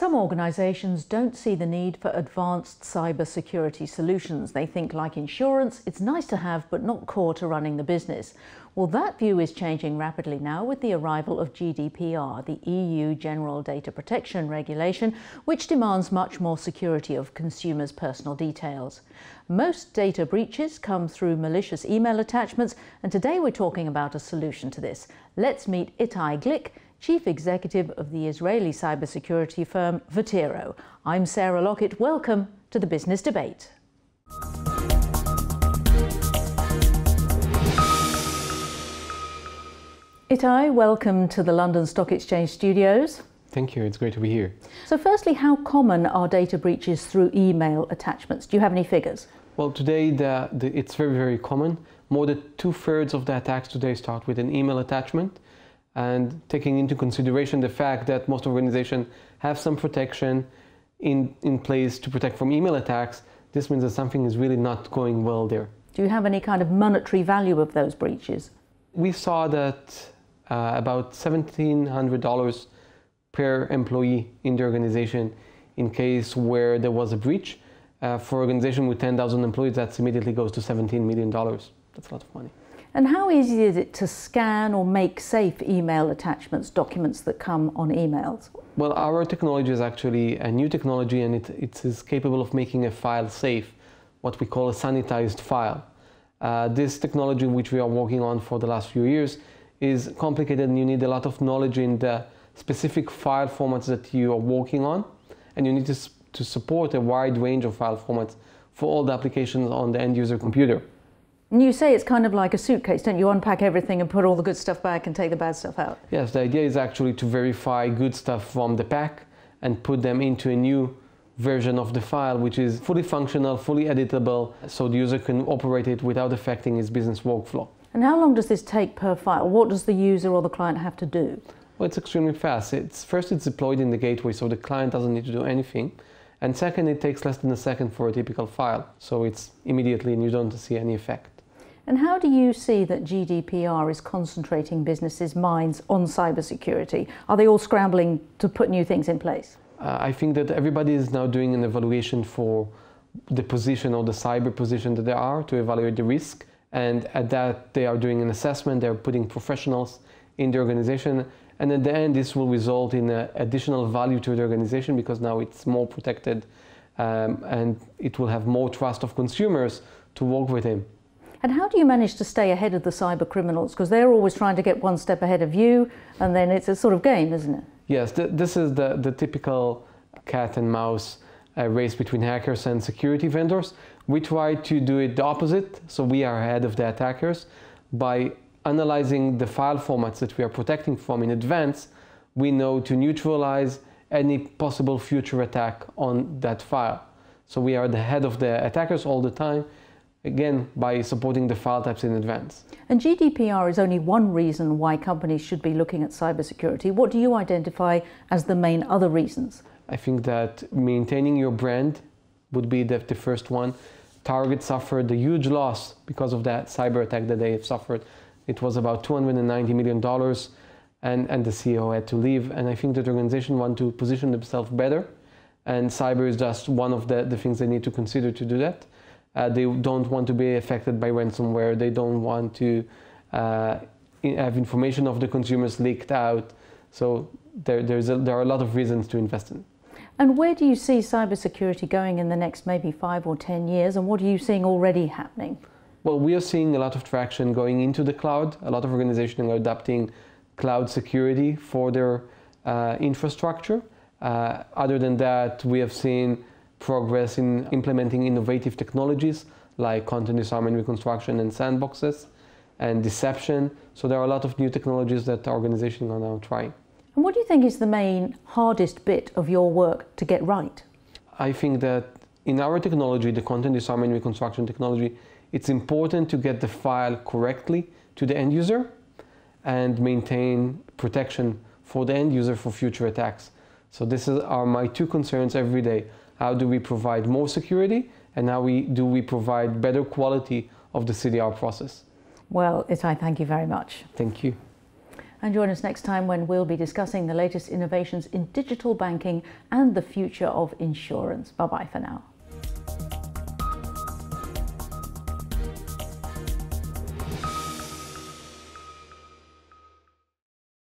Some organisations don't see the need for advanced cybersecurity solutions. They think, like insurance, it's nice to have but not core to running the business. Well, that view is changing rapidly now with the arrival of GDPR, the EU General Data Protection Regulation, which demands much more security of consumers' personal details. Most data breaches come through malicious email attachments, and today we're talking about a solution to this. Let's meet Itay Glick, Chief Executive of the Israeli cybersecurity firm Votiro. I'm Sarah Lockett. Welcome to the Business Debate. Itay, welcome to the London Stock Exchange studios. Thank you, it's great to be here. So firstly, how common are data breaches through email attachments? Do you have any figures? Well, today it's very, very common. More than 2/3 of the attacks today start with an email attachment. And taking into consideration the fact that most organizations have some protection in place to protect from email attacks, this means that something is really not going well there. Do you have any kind of monetary value of those breaches? We saw that about $1,700 per employee in the organization in case where there was a breach. For an organization with 10,000 employees, that immediately goes to $17 million. That's a lot of money. And how easy is it to scan or make safe email attachments, documents that come on emails? Well, our technology is actually a new technology, and it is capable of making a file safe, what we call a sanitized file. This technology, which we are working on for the last few years, is complicated, and you need a lot of knowledge in the specific file formats that you are working on, and you need to support a wide range of file formats for all the applications on the end user computer. And you say it's kind of like a suitcase, don't you? Unpack everything and put all the good stuff back and take the bad stuff out. Yes, the idea is actually to verify good stuff from the pack and put them into a new version of the file, which is fully functional, fully editable, so the user can operate it without affecting his business workflow. And how long does this take per file? What does the user or the client have to do? Well, it's extremely fast. First, it's deployed in the gateway, so the client doesn't need to do anything. And second, it takes less than a second for a typical file. So it's immediately, and you don't see any effect. And how do you see that GDPR is concentrating businesses' minds on cybersecurity? Are they all scrambling to put new things in place? I think that everybody is now doing an evaluation for the position or the cyber position that they are to evaluate the risk. And at that, they are doing an assessment. They're putting professionals in the organization. And at the end, this will result in additional value to the organization because now it's more protected and it will have more trust of consumers to work with him. And how do you manage to stay ahead of the cyber criminals? Because they're always trying to get one step ahead of you, and then it's a sort of game, isn't it? Yes, this is the typical cat and mouse race between hackers and security vendors. We try to do it the opposite, so we are ahead of the attackers. By analyzing the file formats that we are protecting from in advance, we know to neutralize any possible future attack on that file. So we are ahead of the attackers all the time, again, by supporting the file types in advance. And GDPR is only one reason why companies should be looking at cybersecurity. What do you identify as the main other reasons? I think that maintaining your brand would be the first one. Target suffered a huge loss because of that cyber attack that they have suffered. It was about $290 million, and the CEO had to leave. And I think that organizations want to position themselves better, and cyber is just one of the things they need to consider to do that. They don't want to be affected by ransomware. They don't want to have information of the consumers leaked out. So there are a lot of reasons to invest in. And where do you see cybersecurity going in the next maybe 5 or 10 years? And what are you seeing already happening? Well, we are seeing a lot of traction going into the cloud. A lot of organizations are adopting cloud security for their infrastructure. Other than that, we have seen progress in implementing innovative technologies like content disarmament reconstruction and sandboxes and deception. So there are a lot of new technologies that organizations are now trying. And what do you think is the main hardest bit of your work to get right? I think that in our technology, the content disarmament reconstruction technology, it's important to get the file correctly to the end user and maintain protection for the end user for future attacks. So this are my two concerns every day. How do we provide more security, and how do we provide better quality of the CDR process? Well, Itay, thank you very much. Thank you. And join us next time when we'll be discussing the latest innovations in digital banking and the future of insurance. Bye-bye for now.